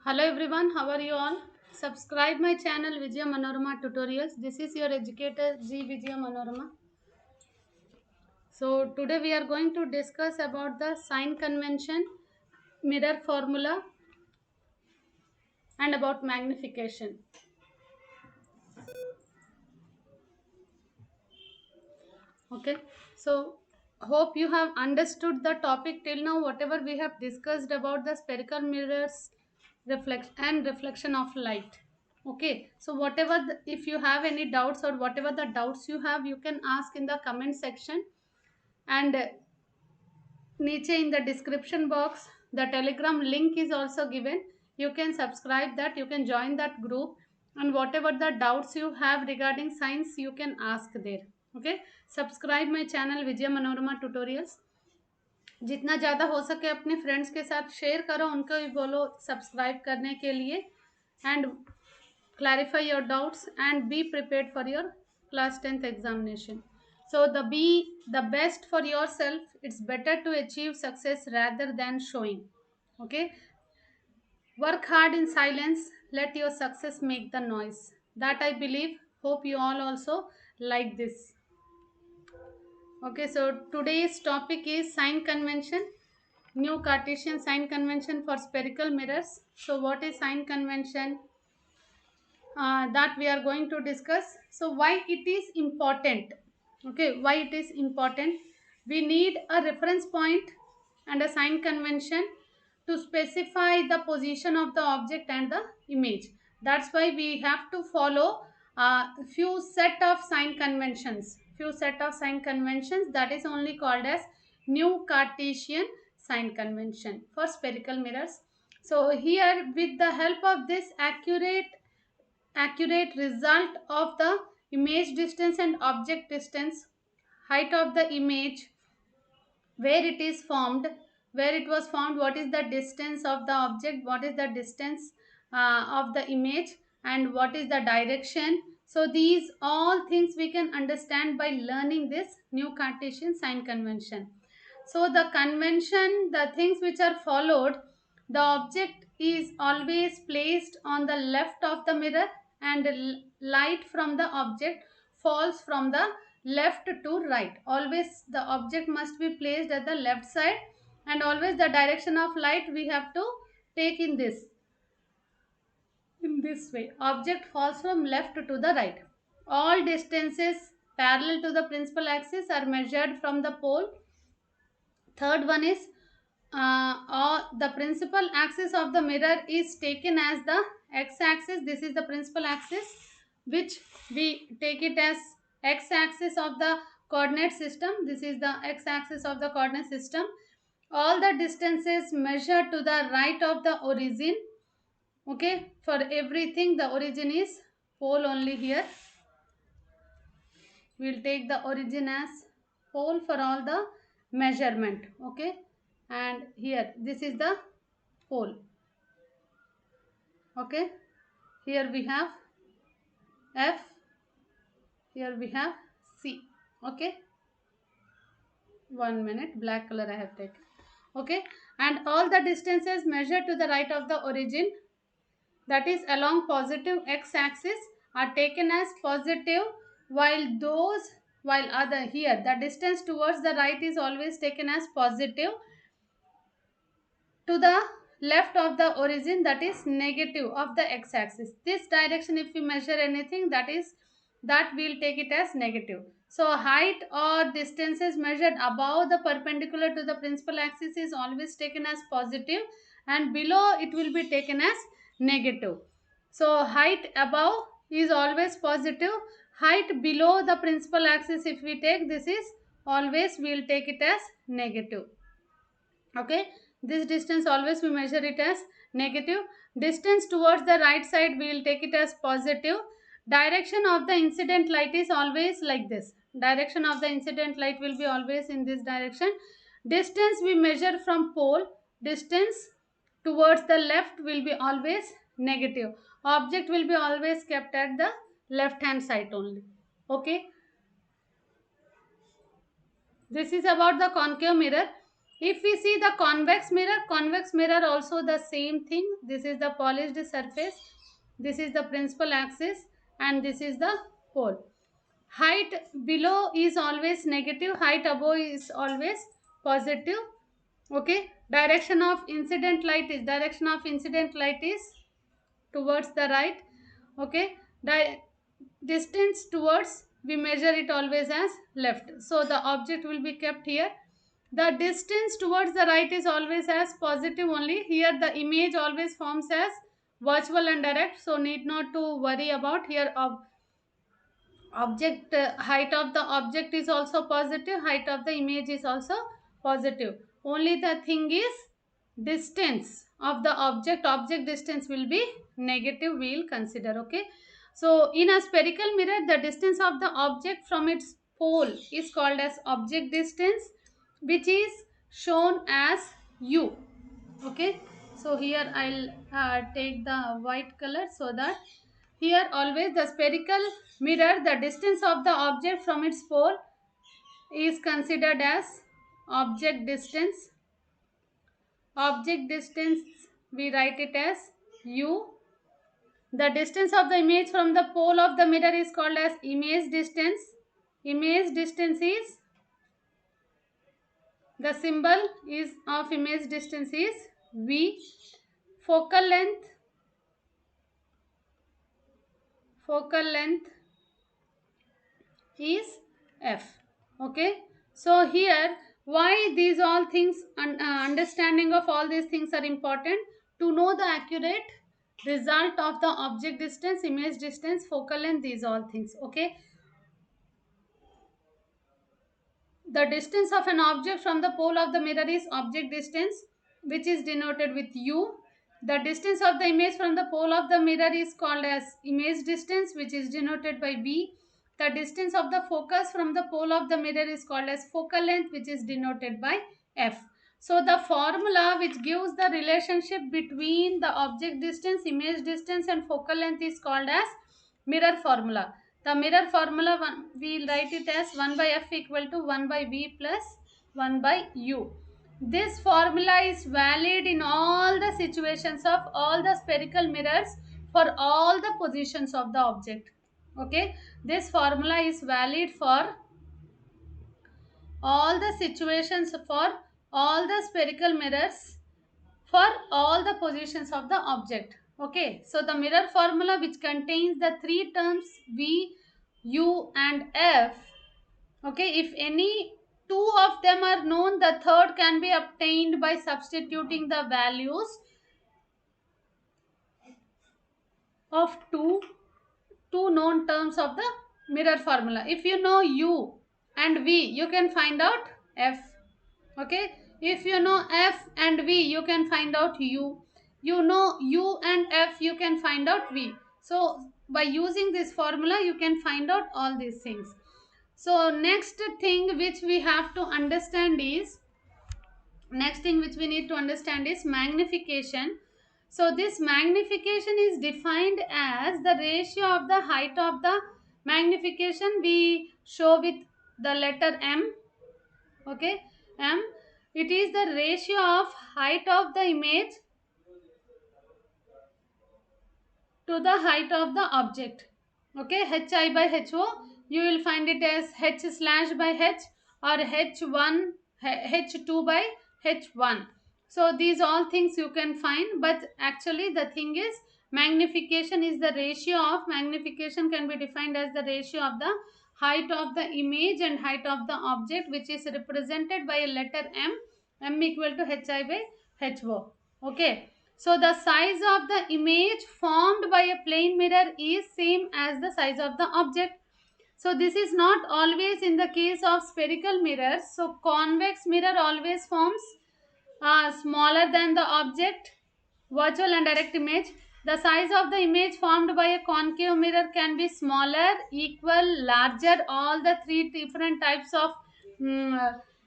Hello everyone, how are you all? Subscribe my channel Vijaya Manorama Tutorials. This is your educator G Vijaya Manorama. So today we are going to discuss about the sign convention, mirror formula and about magnification. Okay, so hope you have understood the topic till now. Whatever we have discussed about the spherical mirrors reflection of light. Okay, so whatever if you have any doubts or whatever the doubts you have, you can ask in the comment section. And niche in the description box, the telegram link is also given. You can subscribe that, you can join that group, and whatever the doubts you have regarding science you can ask there. Okay, subscribe my channel Vijaya Manorama Tutorials. जितना ज़्यादा हो सके अपने friends के साथ share करो, उनको भी बोलो सब्सक्राइब करने के लिए. And clarify your doubts and be prepared for your class 10th examination. So the best for yourself. It's better to achieve success rather than showing. Okay, work hard in silence, let your success make the noise. That I believe. Hope you all also like this. Okay, so today's topic is sign convention, new Cartesian sign convention for spherical mirrors. So what is sign convention? That we are going to discuss. So why it is important? Okay, why it is important? We need a reference point and a sign convention to specify the position of the object and the image. That's why we have to follow few set of sign conventions. Few set of sign conventions, that is only called as new Cartesian sign convention for spherical mirrors. So here, with the help of this accurate result of the image distance and object distance, height of the image, where it is formed, where it was formed, what is the distance of the object, what is the distance of the image, and what is the direction. So these all things we can understand by learning this new Cartesian sign convention. So the convention, the things which are followed, the object is always placed on the left of the mirror, and light from the object falls from the left to right. Always the object must be placed at the left side, and always the direction of light we have to take in this way. Object falls from left to the right. All distances parallel to the principal axis are measured from the pole. Third one is the principal axis of the mirror is taken as the x-axis. This is the principal axis, which we take it as x-axis of the coordinate system. This is the x-axis of the coordinate system. All the distances measured to the right of the origin. Okay, for everything the origin is pole only here. We will take the origin as pole for all the measurement. Okay, and here this is the pole. Okay, here we have F, here we have C. Okay, 1 minute, black color I have taken. Okay, and all the distances measured to the right of the origin, that is along positive x-axis, are taken as positive, while other here the distance towards the right is always taken as positive. To the left of the origin, that is negative of the x-axis. This direction if we measure anything, that we'll take it as negative. So height or distances measured above the perpendicular to the principal axis is always taken as positive, and below it will be taken as negative. So height above is always positive, height below the principal axis if we take, this is always we'll take it as negative. Okay, this distance always we measure it as negative. Distance towards the right side we will take it as positive. Direction of the incident light is always like this. Direction of the incident light will be always in this direction. Distance we measure from pole, distance towards the left will be always negative. Object will be always kept at the left hand side only. Okay, this is about the concave mirror. If we see the convex mirror also the same thing. This is the polished surface, this is the principal axis, and this is the pole. Height below is always negative, height above is always positive. Okay, direction of incident light is towards the right. Okay, distance towards, we measure it always as left, so the object will be kept here. The distance towards the right is always as positive only. Here the image always forms as virtual and direct, so need not to worry about here. Object height of the object is also positive, height of the image is also positive. Only the thing is distance of the object distance will be negative, we will consider. Okay, so in a spherical mirror, the distance of the object from its pole is called as object distance, which is shown as u. Okay, so here I'll take the white color, so that here always the spherical mirror, the distance of the object from its pole is considered as object distance. Object distance, we write it as u. The distance of the image from the pole of the mirror is called as image distance. Image distance is, the symbol is of image distance is v. Focal length, focal length is f. Okay, so here why these all things, understanding of all these things are important to know the accurate result of the object distance, image distance, focal length, these all things. Okay, the distance of an object from the pole of the mirror is object distance, which is denoted with u. The distance of the image from the pole of the mirror is called as image distance, which is denoted by v. The distance of the focus from the pole of the mirror is called as focal length, which is denoted by f. So the formula which gives the relationship between the object distance, image distance, and focal length is called as mirror formula. The mirror formula, we will write it as 1 by f equal to 1 by v plus 1 by u. This formula is valid in all the situations of all the spherical mirrors for all the positions of the object. Okay, this formula is valid for all the situations for all the spherical mirrors for all the positions of the object. Okay, so the mirror formula, which contains the three terms v, u, and f. Okay, if any two of them are known, the third can be obtained by substituting the values of two known terms of the mirror formula. If you know u and v, you can find out f. Okay, if you know f and v, you can find out u. You know u and f, you can find out v. So by using this formula, you can find out all these things. So next thing which we have to understand is, next thing which we need to understand is magnification. So this magnification is defined as the ratio of the height of the magnification, we show with the letter m. Okay, m, it is the ratio of height of the image to the height of the object. Okay, hi by ho, you will find it as h slash by h, or h1 h2 by h1. So these all things you can find, but actually the thing is, magnification is the ratio of, magnification can be defined as the ratio of the height of the image and height of the object, which is represented by a letter m. M equal to hi by ho. Okay, so the size of the image formed by a plane mirror is same as the size of the object. So this is not always in the case of spherical mirrors. So convex mirror always forms smaller than the object, virtual and direct image. The size of the image formed by a concave mirror can be smaller, equal, larger. All the three different types of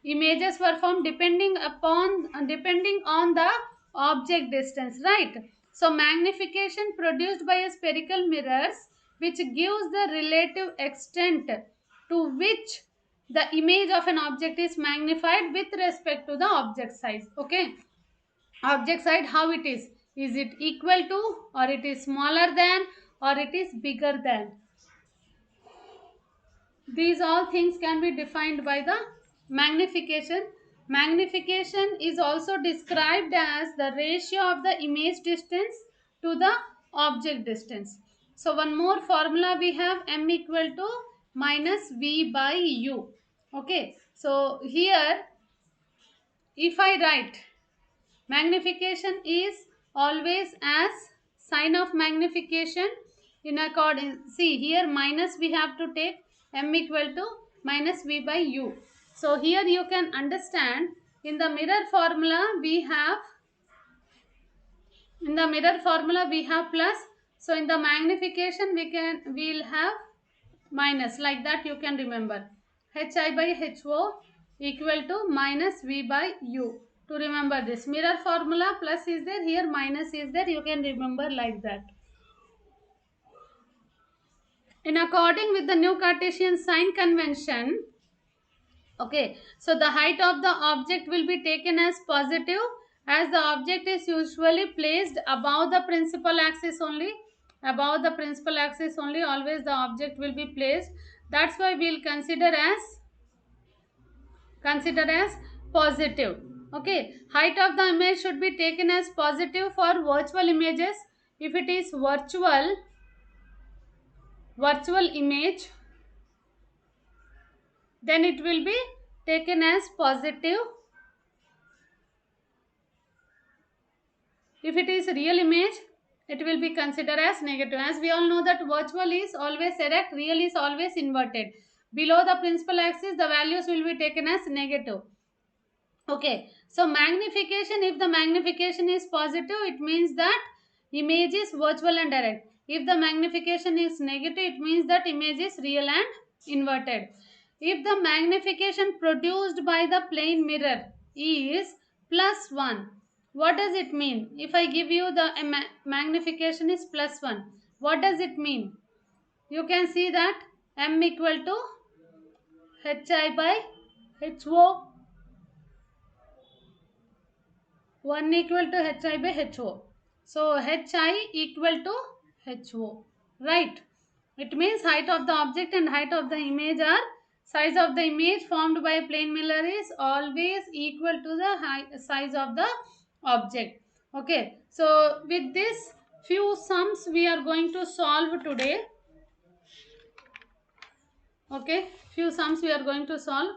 images were formed depending on the object distance, right? So magnification produced by a spherical mirrors, which gives the relative extent to which the image of an object is magnified with respect to the object size. Okay, object size, how it is it equal to, or it is smaller than, or it is bigger than? These all things can be defined by the magnification. Magnification is also described as the ratio of the image distance to the object distance. So one more formula we have, m equal to minus v by u. Okay, so here if I write, magnification is always as sign of magnification in accordance. See here, minus we have to take, m equal to minus v by u. So here you can understand, in the mirror formula we have, plus. So in the magnification we'll have minus, like that you can remember. Hi by ho equal to minus v by u. To remember this, mirror formula, plus is there, here minus is there, you can remember like that. In according with the new Cartesian sign convention, okay, so the height of the object will be taken as positive, as the object is usually placed above the principal axis only. Above the principal axis only always the object will be placed. That's why we'll consider as positive. Okay, height of the image should be taken as positive for virtual images. If it is virtual image, then it will be taken as positive. If it is real image, it will be considered as negative. As we all know that virtual is always erect, real is always inverted. Below the principal axis the values will be taken as negative. Okay, so magnification, if the magnification is positive, it means that image is virtual and direct. If the magnification is negative, it means that image is real and inverted. If the magnification produced by the plane mirror is +1, what does it mean? If I give you the magnification is +1, what does it mean? You can see that m equal to hi by ho, 1 equal to hi by ho. So hi equal to ho, right? It means height of the object and height of the image are, size of the image formed by plane mirror is always equal to the size of the object. Okay, so with this few sums we are going to solve today. Okay, few sums we are going to solve.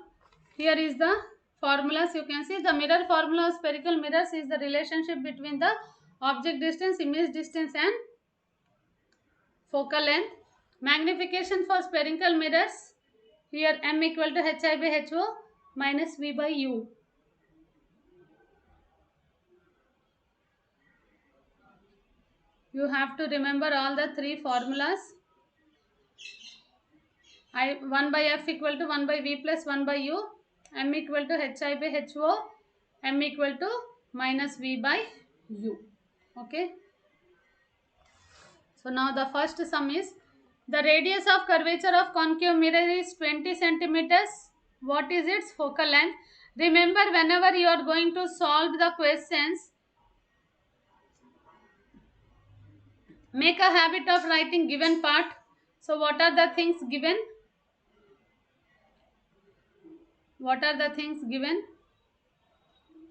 Here is the formulas. You can see the mirror formula of spherical mirrors is the relationship between the object distance, image distance and focal length. Magnification for spherical mirrors, here m equal to hi by ho minus v by u. You have to remember all the three formulas. 1 by f equal to 1 by v plus 1 by u, m equal to hi by ho, m equal to minus v by u. Okay, so now the first sum is, the radius of curvature of concave mirror is 20 centimeters. What is its focal length? Remember, whenever you are going to solve the questions, make a habit of writing given part. So what are the things given? What are the things given?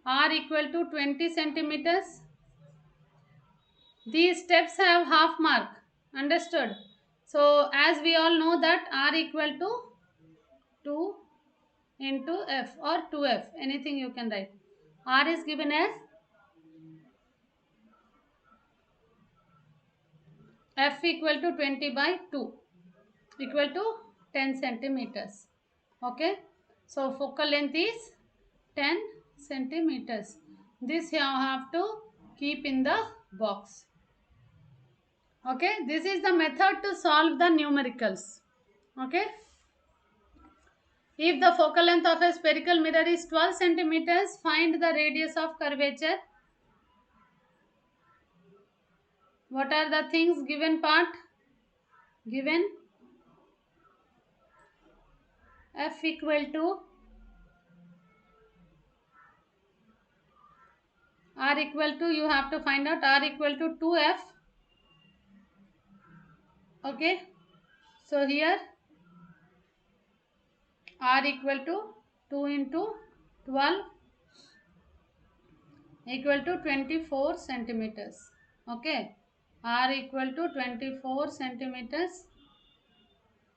R equal to 20 centimeters. These steps have half mark. Understood? So as we all know that R equal to 2 into F or 2F. Anything you can write. R is given as F equal to 20 by 2 equal to 10 centimeters. Okay. So focal length is 10 centimeters. This you have to keep in the box. Okay. This is the method to solve the numericals. Okay. If the focal length of a spherical mirror is 12 centimeters, find the radius of curvature. What are the things given part? Given F equal to R equal to, you have to find out R equal to 2F. Okay, so here R equal to 2 into 12 equal to 24 centimeters. Okay, R equal to 24 centimeters.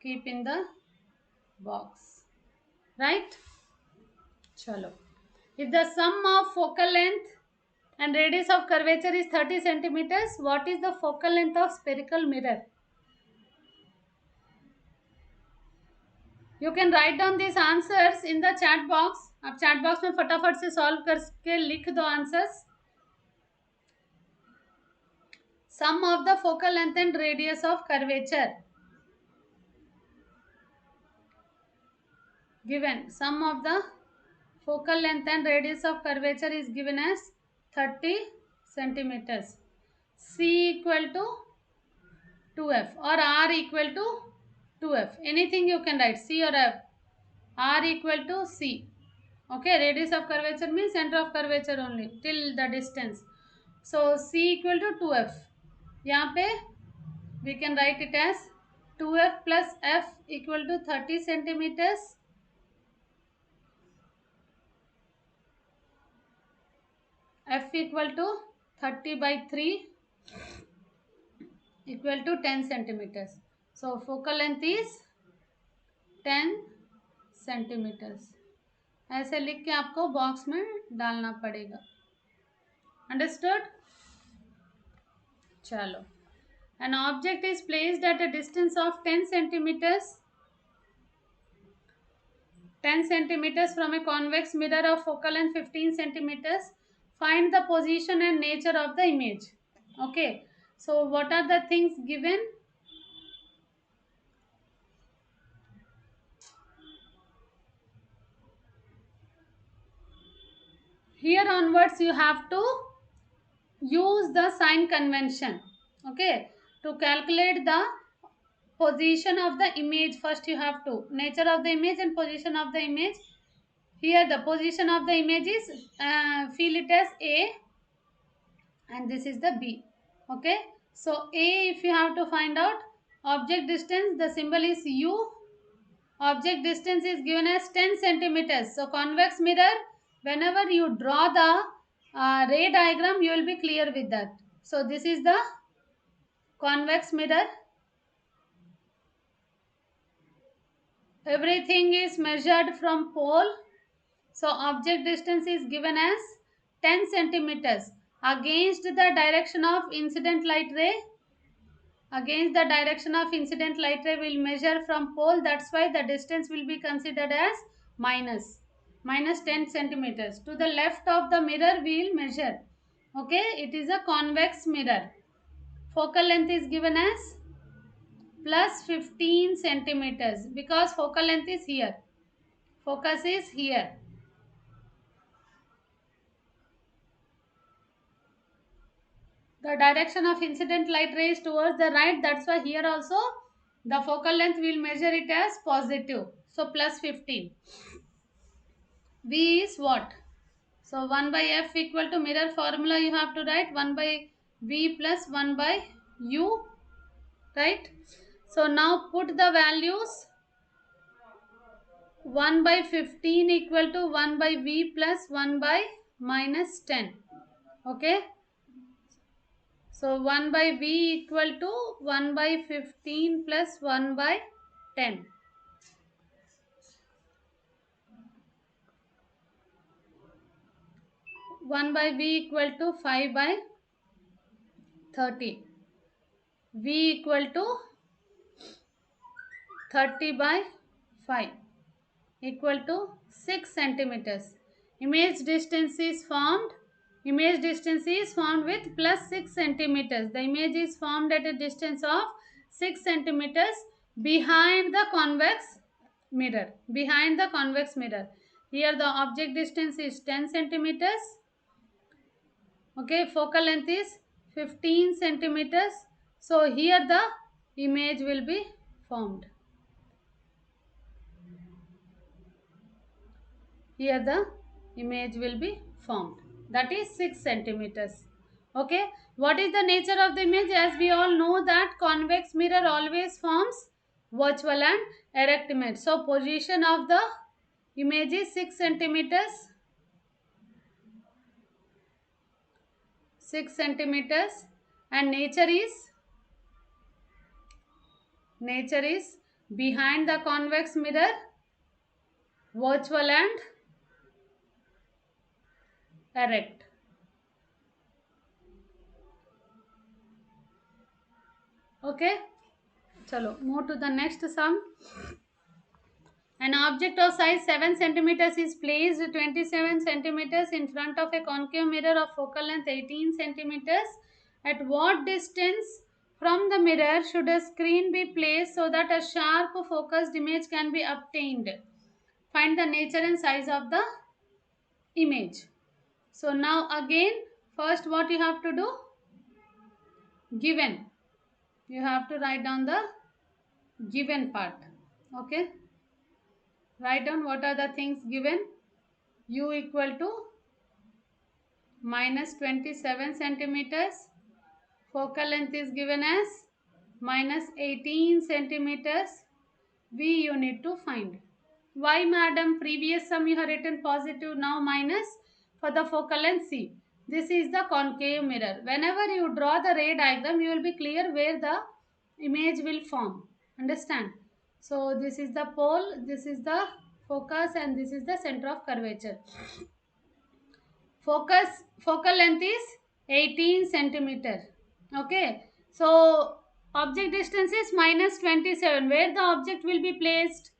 Keep in the box, right? Chalo. If the sum of focal length and radius of curvature is 30 centimeters, what is the focal length of spherical mirror? You can write down these answers in the chat box. आप chat box में फटाफट से solve करके लिख दो answers. Sum of the focal length and radius of curvature. Given sum of the focal length and radius of curvature is given as 30 centimeters. C equal to 2F or R equal to 2F. Anything you can write, C or F. R equal to C. Okay, radius of curvature means center of curvature only till the distance. So C equal to 2F. यहाँ पे we can write it as 2F plus F equal to 30 centimeters. F equal to 30 by 3 equal to 10 centimeters. So focal length is 10 centimeters. ऐसे लिख के आपको box में डालना पड़ेगा. Understood? चलो. An object is placed at a distance of 10 centimeters. 10 centimeters from a convex mirror of focal length 15 centimeters. Find the position and nature of the image. Okay. So what are the things given? Here onwards you have to use the sign convention. Okay. To calculate the position of the image, first you have to nature of the image and position of the image. Here the position of the image is feel it as A and this is the B. Okay, so A, if you have to find out object distance, the symbol is U. Object distance is given as 10 centimeters. So convex mirror, whenever you draw the ray diagram, you will be clear with that. So this is the convex mirror. Everything is measured from pole. So object distance is given as 10 centimeters against the direction of incident light ray. Against the direction of incident light ray will measure from pole. That's why the distance will be considered as minus 10 centimeters. To the left of the mirror we will measure. Okay, it is a convex mirror. Focal length is given as plus 15 centimeters because focal length is here. Focus is here. The direction of incident light ray is towards the right. That's why here also the focal length will measure it as positive. So plus 15. V is what? So 1 by F equal to mirror formula you have to write 1 by V plus 1 by U. Right? So now put the values 1 by 15 equal to 1 by V plus 1 by minus 10. Okay? So 1 by V equal to 1 by 15 plus 1 by 10. One by V equal to 5 by 30. V equal to 30 by 5 equal to 6 centimeters. Image distance is formed. Image distance is formed with plus 6 centimeters. The image is formed at a distance of 6 centimeters behind the convex mirror. Behind the convex mirror. Here the object distance is 10 centimeters. Okay, focal length is 15 centimeters. So here the image will be formed. here the image will be formed, that is 6 centimeters. Okay, what is the nature of the image? As we all know that convex mirror always forms virtual and erect image. So position of the image is 6 centimeters, 6 centimeters, and nature is behind the convex mirror, virtual and erect. Okay, chalo move to the next sum. An object of size 7 centimeters is placed 27 centimeters in front of a concave mirror of focal length 18 centimeters. At what distance from the mirror should a screen be placed so that a sharp focused image can be obtained? Find the nature and size of the image. So now again, first what you have to do? Given. You have to write down the given part. Okay. Write down what are the things given. U equal to minus 27 centimeters. Focal length is given as minus 18 centimeters. V you need to find. Why, madam? Previous sum you have written positive, now minus for the focal length. C. This is the concave mirror. Whenever you draw the ray diagram, you will be clear where the image will form. Understand? So this is the pole, this is the focus, and this is the center of curvature. Focal length is 18 centimeter. Okay, so object distance is minus 27. Where the object will be placed?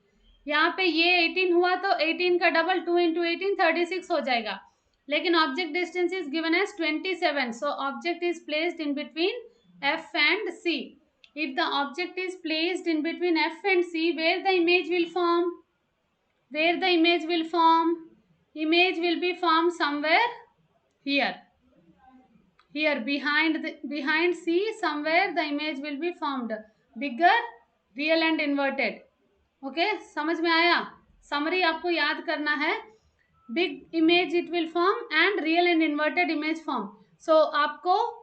यहाँ पे ये 18 हुआ तो 18 का double 2 into 18 36 हो जाएगा, लेकिन object distance is given as 27. So object is placed in between F and C. If the object is placed in between F and C, where the image will form? Where the image will form? Image will be formed somewhere here. Here behind C somewhere the image will be formed. Bigger, real and inverted. Okay, समझ में आया? Summary आपको याद करना है. Big image it will form and real and inverted image form. So आपको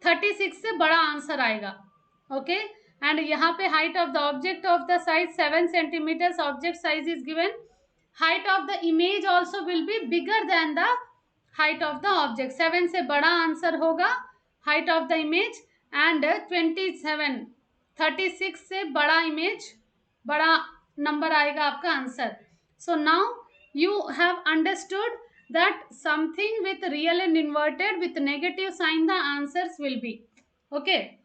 36 से बड़ा आंसर आएगा. Okay, and यहाँ पे height of the object of the size 7 centimeters. Object size is given. Height of the image also will be bigger than the height of the object. 7 से बड़ा answer होगा height of the image, and 36 से बड़ा image, बड़ा number आएगा आपका answer. So now you have understood that something with real and inverted with negative sign the answers will be. Okay,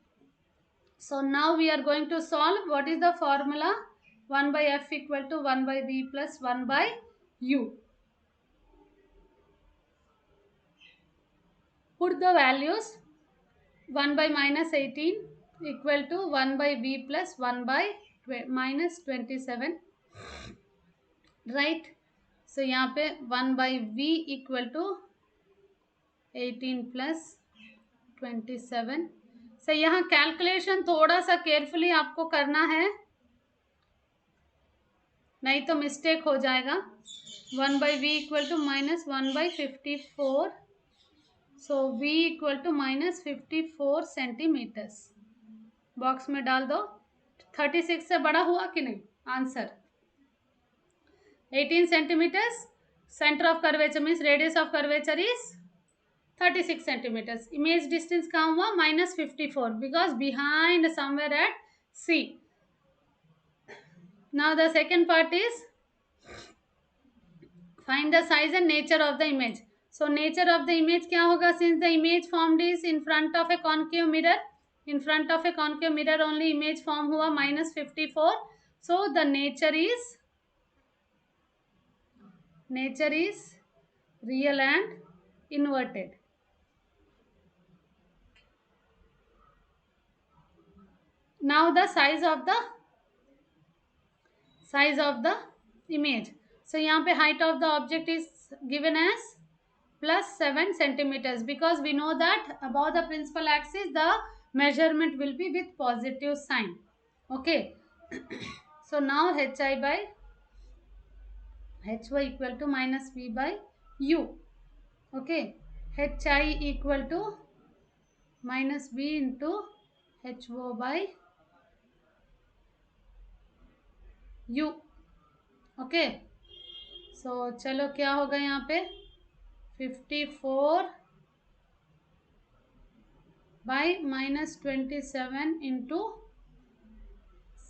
so now we are going to solve. What is the formula? 1 by F equal to 1 by V plus 1 by U. Put the values. 1 by minus 18 equal to 1 by V plus 1 by minus 27. Right? So यहाँ पे 1 by V equal to 18 plus 27. So यहाँ calculation थोड़ा सा carefully आपको करना है, नहीं तो मिस्टेक हो जाएगा. 1 by V equal to minus 1 by 54. So V equal to minus 54 centimetres. Box में डाल दो. 36 से बड़ा हुआ कि नहीं answer? 18 centimeters. Center of curvature means radius of curvature is 36 centimeters. Image distance कहाँ हुआ? minus 54 because behind somewhere at C. Now the second part is find the size and nature of the image. So nature of the image क्या होगा? Since the image formed is in front of a concave mirror, in front of a concave mirror only image form हुआ minus 54. So the nature is real and inverted. Now the size of the image. So यहाँ पे height of the object is given as plus 7 centimeters because we know that above the principal axis the measurement will be with positive sign. Okay. So now hy equal to minus v by u. Okay, hi equal to minus v into ho by u. Okay, so चलो क्या होगा यहाँ पे 54 by minus 27 into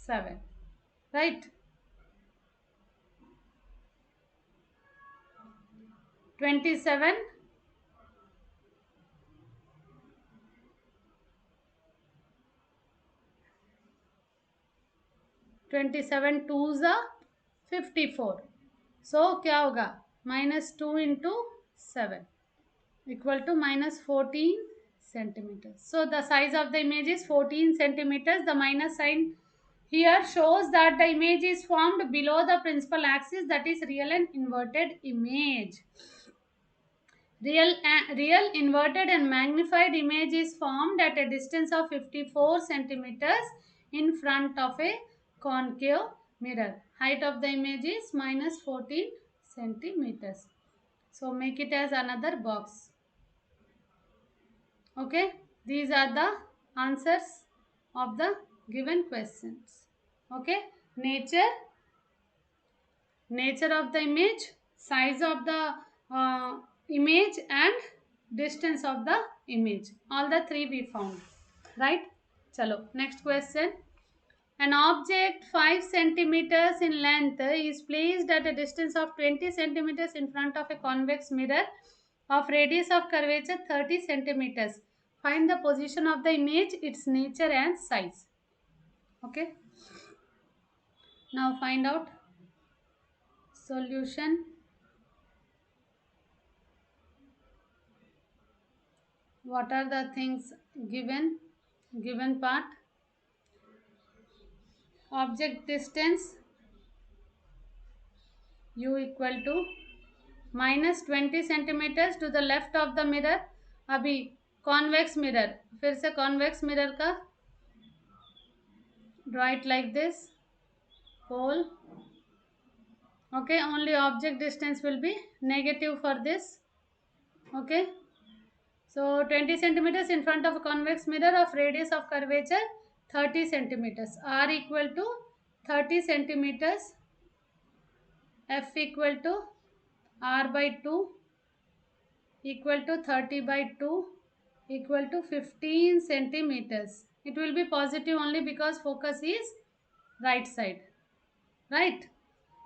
7, right. 27 27 two ज़ा 54. So क्या होगा -2 into 7 equal to minus 14 centimeters. So the size of the image is 14 centimeters. The minus sign here shows that the image is formed below the principal axis, that is real and inverted image. Real inverted and magnified image is formed at a distance of 54 centimeters in front of a concave mirror. Height of the image is minus 14 centimeters. So make it as another box. Okay, these are the answers of the given questions. Okay, nature of the image, size of the image, and distance of the image, all the three we found, right? Chalo, next question. An object 5 centimeters in length is placed at a distance of 20 centimeters in front of a convex mirror of radius of curvature 30 centimeters. Find the position of the image, its nature and size. Okay, now find out solution. What are the things given part? Object distance u equal to minus 20 centimeters to the left of the mirror. अभी convex mirror, फिर से convex mirror का draw it like this, pole. Okay, only object distance will be negative for this. Okay, so 20 centimeters in front of a convex mirror of radius of curvature 30 centimeters. R equal to 30 centimeters, F equal to R by 2 equal to 30 by 2 equal to 15 centimeters. It will be positive only because focus is right side, right?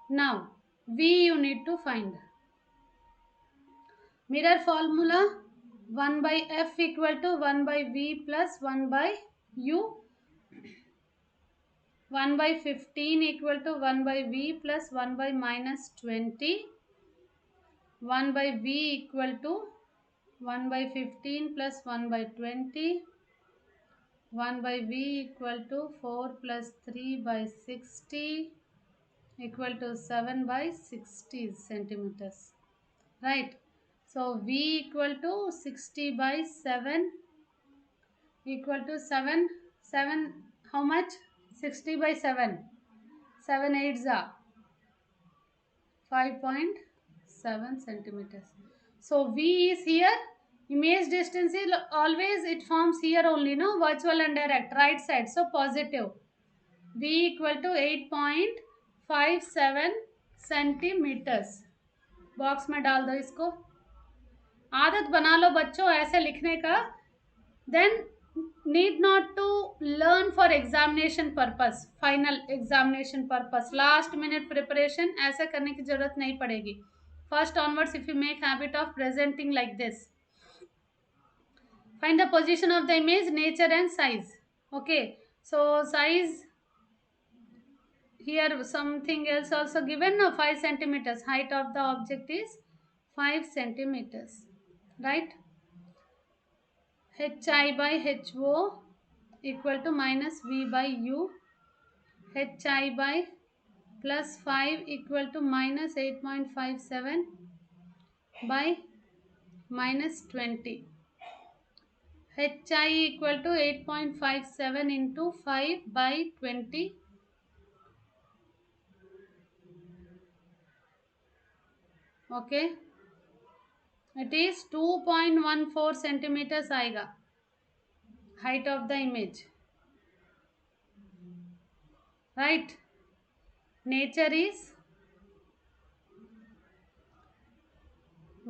Now V you need to find. Mirror formula 1 by F equal to 1 by V plus 1 by U. 1 by 15 equal to 1 by V plus 1 by minus 20. 1 by V equal to 1 by 15 plus 1 by 20. 1 by V equal to 4 plus 3 by 60 equal to 7 by 60 centimeters, right? So V equal to 60 by 7 equal to 7 how much? 60 by 7, 7 8s are 5.7 centimeters. So V is here, image distance is always, it forms here only, no, virtual and direct, right side, so positive. V equal to 8.57 centimetres. Box में डाल दो इसको. आदत बना लो बच्चों ऐसे लिखने का. Then need not to learn for examination purpose, final examination purpose, last minute preparation ऐसा करने की जरूरत नहीं पड़ेगी. First onwards if you make habit of presenting like this. Find the position of the image, nature and size. Okay, so size here something else also given, no, 5 centimeters. Height of the object is 5 centimeters, right? Hi by ho equal to minus v by u. Hi by plus 5 equal to minus 8.57 by minus 20. Hi equal to 8.57 into 5 by 20 okay, it is 2.14 centimetres आएगा height of the image, right. Nature is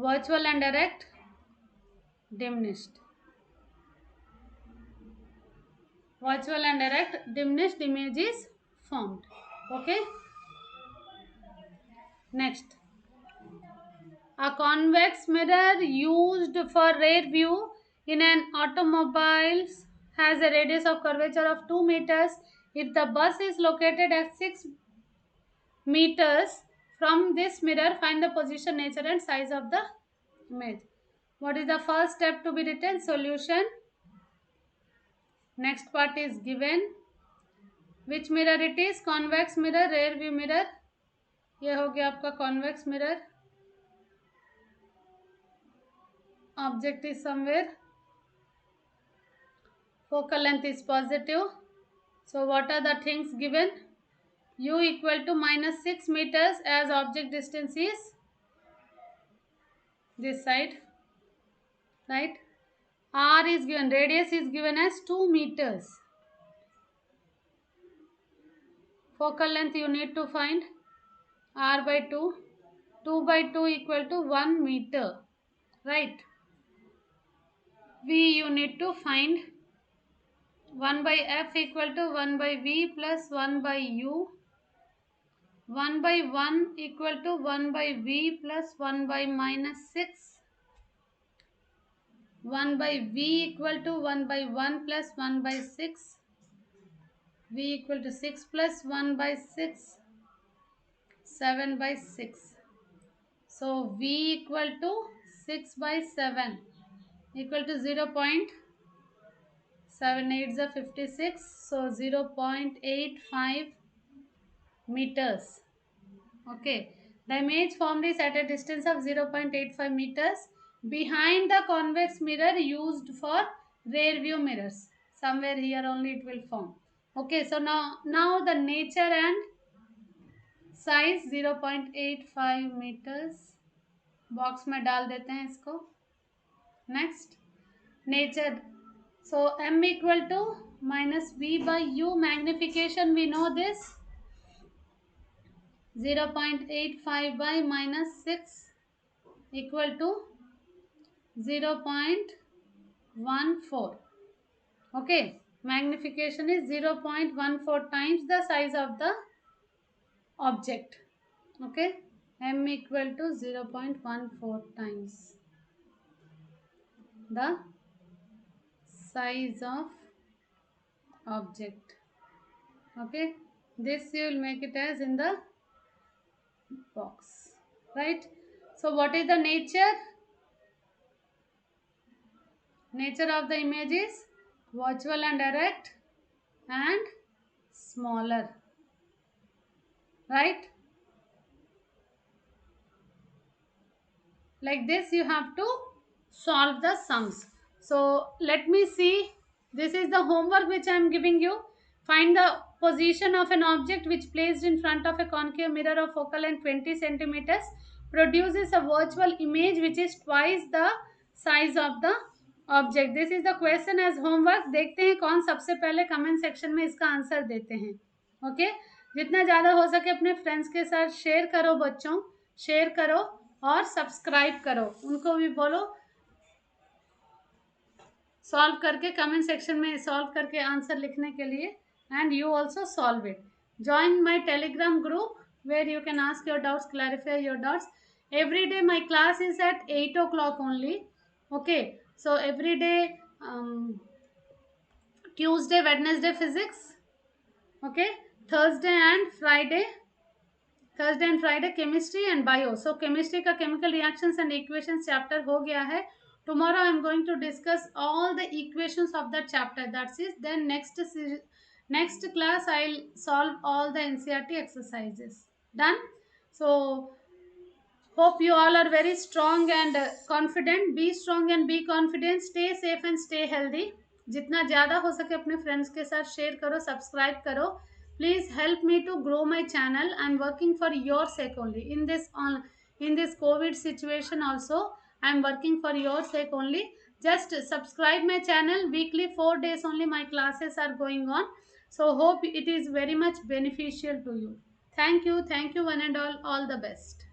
virtual and direct diminished. Virtual and direct diminished image is formed. Okay. Next, a convex mirror used for rear view in an automobile has a radius of curvature of 2 meters. If the bus is located at 6 meters from this mirror, find the position, nature and size of the image. What is the first step to be written? Solution. Next part is given. Which mirror it is? Convex mirror, rear view mirror. ये हो गया आपका convex mirror. Object is somewhere. Focal length is positive. So what are the things given? U equal to minus 6 meters as object distance is this side, right? R is given, radius is given as 2 meters. Focal length you need to find R by 2. 2 by 2 equal to 1 meter, right? V you need to find 1 by F equal to 1 by V plus 1 by U. 1 by 1 equal to 1 by V plus 1 by minus 6. 1 by V equal to 1 by 1 plus 1 by 6. V equal to 6 plus 1 by 6. 7 by 6. So V equal to 6 by 7 equal to 0.7 8 is 56. So 0.85 meters. Okay, the image formed is at a distance of 0.85 meters behind the convex mirror used for rear view mirrors. Somewhere here only it will form. Okay, so now the nature and size 0.85 meters. Box में डाल देते हैं इसको. Next, nature. So m equal to minus v by u. Magnification we know this 0.85 by minus 6 equal to 0.14. Okay, magnification is 0.14 times the size of the object. Okay, m equal to 0.14 times the size of object. Okay, this you will make it as in the box, right? So what is the nature? Nature of the image is virtual and direct and smaller, right? Like this you have to solve the sums. So let me see. This is the homework which I am giving you. Find the position of an object which placed in front of a concave mirror of focal length 20 centimeters produces a virtual image which is twice the size of the object. This is the question as homework. देखते हैं कौन सबसे पहले comment section में इसका answer देते हैं. Okay, जितना ज़्यादा हो सके अपने फ्रेंड्स के साथ शेयर करो. बच्चों शेयर करो और सब्सक्राइब करो. उनको भी बोलो सॉल्व करके कमेंट सेक्शन में सॉल्व करके आंसर लिखने के लिए. And you also solve it. Join my Telegram group where you can ask your doubts, clarify your doubts. Every day my class is at 8 o'clock only. Okay, so every day Tuesday, Wednesday physics. Okay, Thursday and Friday chemistry and bio. So chemistry का chemical reactions and equations chapter हो गया है. Tomorrow I am going to discuss all the equations of that chapter. That's it. Then next class I'll solve all the NCERT exercises. Done. So hope you all are very strong and confident. Be strong and be confident. Stay safe and stay healthy. जितना ज़्यादा हो सके अपने friends के साथ share करो, subscribe करो. Please help me to grow my channel. I am working for your sake only. in this COVID situation also. I'm working for your sake only. Just subscribe my channel. Weekly 4 days only my classes are going on. So hope it is very much beneficial to you. Thank you one and all the best.